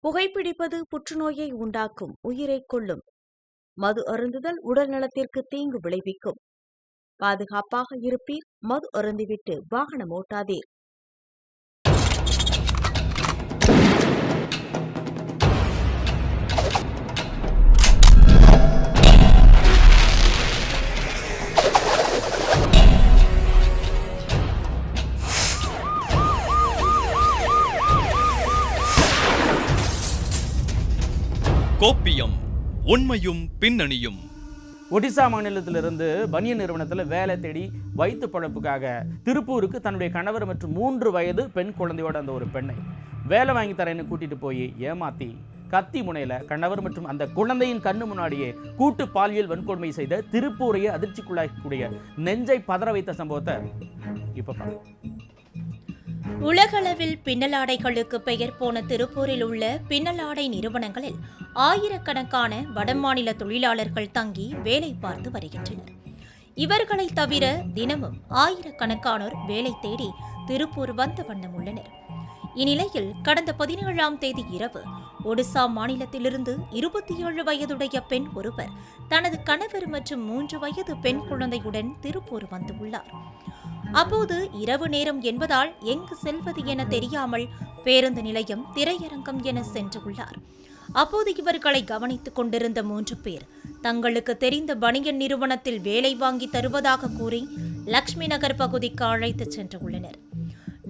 புகைப்பிடிப்பது புற்றுநோயை உண்டாக்கும், உயிரைக் கொல்லும். மது அருந்துதல் உடல் நலத்திற்கு தீங்கு விளைவிக்கும். பாதுகாப்பாக இருப்பீர். மது அருந்திவிட்டு வாகனம் ஓட்டாதீர். கோப்பியம், உண்மையும் பின்னணியும். ஒடிசா மாநிலத்திலிருந்து பனியன் நிறுவனத்தில் வேலை தேடி வயிற்று பழப்புக்காக திருப்பூருக்கு தன்னுடைய கணவர் மற்றும் 3 வயது பெண் குழந்தையோட அந்த ஒரு பெண்ணை வேலை வாங்கி தரேன்னு கூட்டிட்டு போய் ஏமாத்தி கத்தி முனையில கணவர் மற்றும் அந்த குழந்தையின் கண்ணு முன்னாடியே கூட்டு பாலியல் வன்கொடுமை செய்த திருப்பூரையே அதிர்ச்சிக்குள்ளாக்கக்கூடிய நெஞ்சை பதற வைத்த சம்பவத்தை இப்ப பாருங்க. உலகளவில் பின்னலாடைகளுக்கு பெயர் போன திருப்பூரில் உள்ள பின்னலாடை நிறுவனங்களில் ஆயிரக்கணக்கான வடமாநில தொழிலாளர்கள் தங்கி வேலை பார்த்து வருகின்றனர். இவர்களை தவிர தினமும் ஆயிரக்கணக்கானோர் வேலை தேடி திருப்பூர் வந்த வண்ணம் உள்ளனர். இந்நிலையில் கடந்த 17ஆம் தேதி இரவு ஒடிசா மாநிலத்திலிருந்து 27 வயதுடைய பெண் ஒருவர் தனது கணவர் மற்றும் 3 வயது பெண் குழந்தையுடன் திருப்பூர் வந்துள்ளார். அப்போது இரவு நேரம் என்பதால் எங்கு செல்வது என தெரியாமல் பேருந்து நிலையம், திரையரங்கம் என சென்றுள்ளார். அப்போது இவர்களை கவனித்துக் கொண்டிருந்த 3 பேர் தங்களுக்கு தெரிந்த பனியன் நிறுவனத்தில் வேலை வாங்கி தருவதாக கூறி லட்சுமி நகர் பகுதிக்கு அழைத்துச் சென்றுள்ளனர்.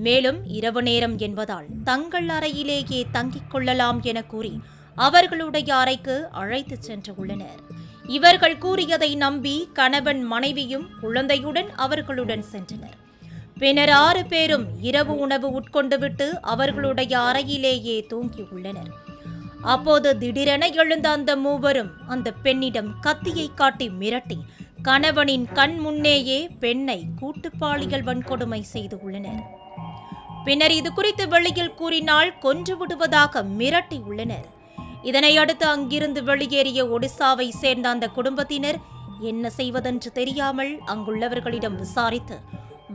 மேலும் இரவு நேரம் என்பதால் தங்கள் அறையிலேயே தங்கிக் கொள்ளலாம் என கூறி அவர்களுடைய அறைக்கு அழைத்துச் சென்றுள்ளனர். இவர்கள் கூறியதை நம்பி கணவன், மனைவியும் குழந்தையுடன் அவர்களுடன் சென்றனர். பின்னர் 6 பேரும் இரவு உணவு உட்கொண்டுவிட்டு அவர்களுடைய அறையிலேயே தூங்கியுள்ளனர். அப்போது திடீரென எழுந்த அந்த 3 அந்த பெண்ணிடம் கத்தியை காட்டி மிரட்டி கணவனின் கண் முன்னேயே பெண்ணை கூட்டுப்பாலியல் வன்கொடுமை செய்துள்ளனர். பின்னர் இது குறித்து வெளியில் கூறினால் கொன்று விடுவதாக மிரட்டி உள்ளனர். இதனையடுத்து அங்கிருந்து வெளியேறிய ஒடிசாவை சேர்ந்த அந்த குடும்பத்தினர் என்ன செய்வதென்று தெரியாமல் அங்குள்ளவர்களிடம் விசாரித்து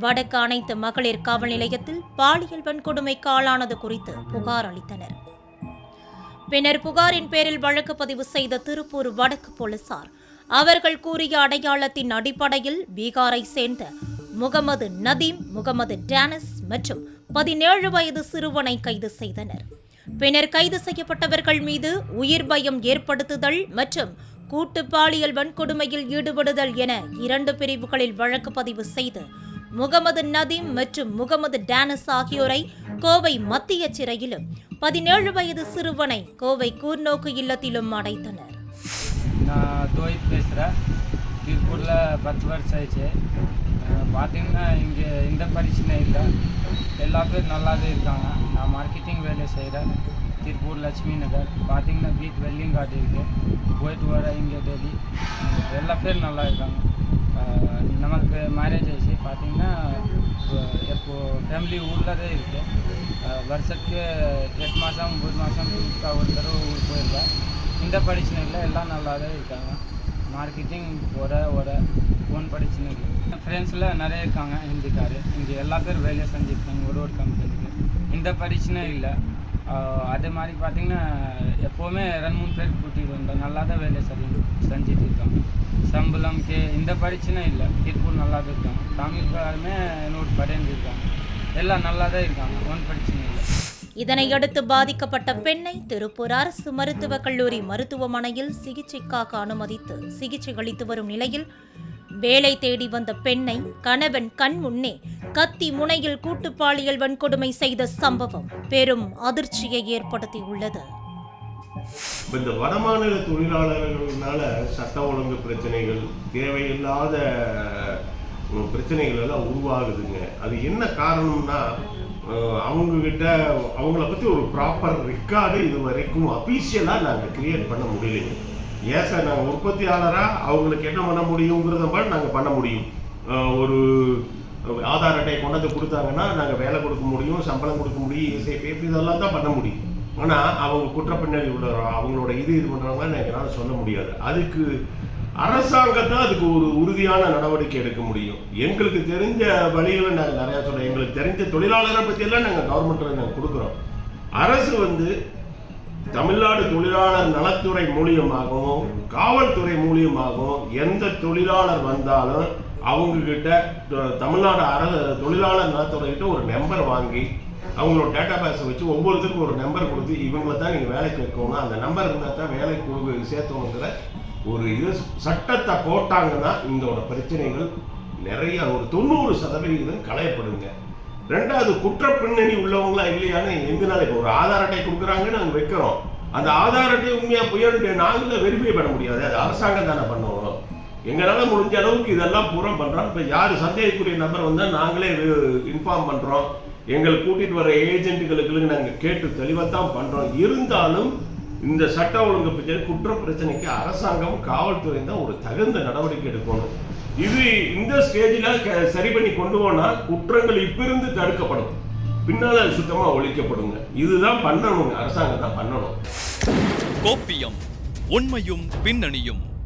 வடக்கு அனைத்து மகளிர் காவல் நிலையத்தில் பாலியல் வன்கொடுமைக்கு ஆளானது குறித்து புகார் அளித்தனர். பின்னர் புகாரின் பேரில் வழக்கு பதிவு செய்த திருப்பூர் வடக்கு போலீசார் அவர்கள் கூறிய அடையாளத்தின் அடிப்படையில் பீகாரை சேர்ந்த முகமது நதீம், முகமது டானஸ் மற்றும் 17 வயது சிறுவனை கைது செய்தனர். பின்னர் கைது செய்யப்பட்டவர்கள் மீது உயிர் பயம் ஏற்படுத்துதல் மற்றும் கூட்டு பாலியல் வன்கொடுமையில் ஈடுபடுதல் என 2 பிரிவுகளில் வழக்கு பதிவு செய்து முகமது நதீம் மற்றும் முகமது டானஸ் ஆகியோரை கோவை மத்திய சிறையிலும் 17 வயது சிறுவனை கோவை கூர்நோக்கு இல்லத்திலும் அடைத்தனர். நான் தோஹித் பேசுகிறேன். திருப்பூரில் 10 வருஷம் ஆயிடுச்சு. பார்த்தீங்கன்னா இங்கே எந்த பிரச்சனை இல்லை, எல்லா பேரும் நல்லாவே இருக்காங்க. நான் மார்க்கெட்டிங் வேலை செய்கிறேன். திருப்பூர் லட்சுமி நகர். பார்த்தீங்கன்னா வீட்டு வெல்லிங் கார்டு இருக்குது, போயிட்டு வர இங்கே டெய்லி. எல்லா பேரும் நல்லா இருக்காங்க. நமக்கு மேரேஜ் ஆயிடுச்சு. பார்த்தீங்கன்னா இப்போது ஃபேமிலி ஊரில் தான் இருக்குது. வருஷத்துக்கு 8 மாதம் 9 மாதம் ஒரு தடவை ஊருக்கு போயிருக்கேன். இந்த பிரச்சனை இல்லை, எல்லாம் நல்லா தான் இருக்காங்க. மார்க்கெட்டிங் வர ஃபோன் பிரச்சனை இல்லை. ஃப்ரெண்ட்ஸில் நிறைய இருக்காங்க ஹிந்திக்காரு. இங்கே எல்லா பேரும் வேலையை செஞ்சுருக்காங்க ஒரு கம்பெனிக்கு. இந்த பிரச்சனை இல்லை. அதே மாதிரி பார்த்திங்கன்னா எப்போவுமே 2-3 பேர் கூட்டிகிட்டு வந்தோம். நல்லா தான் வேலை செஞ்சுட்டு இருக்காங்க. சம்பளம்க்கு இந்த பிரச்சனை இல்லை. திருப்பூர் நல்லா தான் இருக்காங்க. தமிழ்காருமே என்னோட படையன் இருக்காங்க. எல்லாம் நல்லா தான் இருக்காங்க, ஒன்றும் பிரச்சனை இல்லை. இதனையடுத்து பாதிக்கப்பட்ட பெண்ணை திருப்பூர் அரசு மருத்துவக் கல்லூரி மருத்துவமனையில் சிகிச்சைக்காக அனுமதித்து சிகிச்சை அளித்து வரும் நிலையில் வேலை தேடி வந்த பெண்ணை கணவன் கண் முன்னே கத்தி முனையில் கூட்டு பாலியல் வன்கொடுமை செய்த சம்பவம் பெரும் அதிர்ச்சியை ஏற்படுத்தியுள்ளது. இந்த வடமாநில தொழிலாளர்களால சட்ட ஒழுங்கு பிரச்சனைகள், தேவையில்லாத பிரச்சனைகள் எல்லாம் உருவாகுதுங்க. அது என்ன காரணம்னா, அவங்கள பற்றி ஒரு ப்ராப்பர் ரெக்கார்டு இது வரைக்கும் அஃபீஷியலாக நாங்கள் கிரியேட் பண்ண முடியலைங்க. ஏன் சார், நாங்கள் உற்பத்தியாளராக அவங்களுக்கு என்ன பண்ண முடியுங்கிறத மாதிரி நாங்கள் பண்ண முடியும். ஒரு ஆதார் அட்டையை கொண்டாந்து கொடுத்தாங்கன்னா நாங்கள் வேலை கொடுக்க முடியும், சம்பளம் கொடுக்க முடியும், இஎஸ்ஐ இதெல்லாம் தான் பண்ண முடியும். ஆனால் அவங்க குற்றப்பின்னணி அவங்களோட இது பண்ணுறாங்கன்னு எங்களால் சொல்ல முடியாது. அதுக்கு அரசாங்கத்தான் அதுக்கு ஒரு உறுதியான நடவடிக்கை எடுக்க முடியும். எங்களுக்கு தெரிஞ்ச வழிகளை நாங்கள் நிறையா சொல்கிறோம். எங்களுக்கு தெரிஞ்ச தொழிலாளரை பற்றியெல்லாம் நாங்கள் கவர்மெண்ட்டில் நாங்கள் கொடுக்குறோம். அரசு தமிழ்நாடு தொழிலாளர் நலத்துறை மூலியமாகவும் காவல்துறை மூலியமாகவும் எந்த தொழிலாளர் வந்தாலும் அவங்க கிட்ட தமிழ்நாடு தொழிலாளர் நலத்துறை கிட்ட ஒரு நம்பர் வாங்கி அவங்களோட டேட்டா பேஸை வச்சு ஒவ்வொருத்தருக்கும் ஒரு நம்பர் கொடுத்து இவங்களை தான் நீங்கள் வேலைக்கு வைக்கணும், அந்த நம்பர் இருந்தால் தான் வேலைக்கு சேர்த்தணுங்கிற ஒரு இது சட்டத்தை போட்டாங்கன்னா இதோட பிரச்சனைகள் நிறைய ஒரு 90% களையப்படுங்க. ரெண்டாவது, குற்ற பின்னணி உள்ளவங்களா இல்லையான்னு எங்கனால இப்போ ஒரு ஆதார் அட்டை கொடுக்குறாங்கன்னு நாங்கள் வைக்கிறோம், அந்த ஆதார் அட்டை உண்மையாக புயல் நாங்களே வெரிஃபை பண்ண முடியாது, அது அரசாங்கம் தானே பண்ணுவோம். எங்களால் முடிஞ்ச அளவுக்கு இதெல்லாம் பூரம் பண்ணுறோம். இப்போ யார் சந்தேகக்குரிய நபர் வந்தால் நாங்களே இன்ஃபார்ம் பண்ணுறோம். எங்களை கூட்டிகிட்டு வர ஏஜென்ட்டுகளுக்கு நாங்கள் கேட்டு தெளிவாக தான் பண்ணுறோம். இருந்தாலும் இந்த சட்ட ஒழுங்கு பிரச்சனை குற்ற பிரச்சனைக்கு அரசாங்கம் காவல்துறை தான் ஒரு தகுந்த நடவடிக்கை எடுக்கணும். இது இந்த ஸ்டேஜில் சரி பண்ணி கொண்டு போனால் குற்றங்கள் இப்பிருந்து தடுக்கப்படும், பின்னால் அது சுத்தமாக ஒழிக்கப்படுங்க. இதுதான் பண்ணணுங்க, அரசாங்கம் தான் பண்ணணும். கோப்பியம் உண்மையும் பின்னணியும்.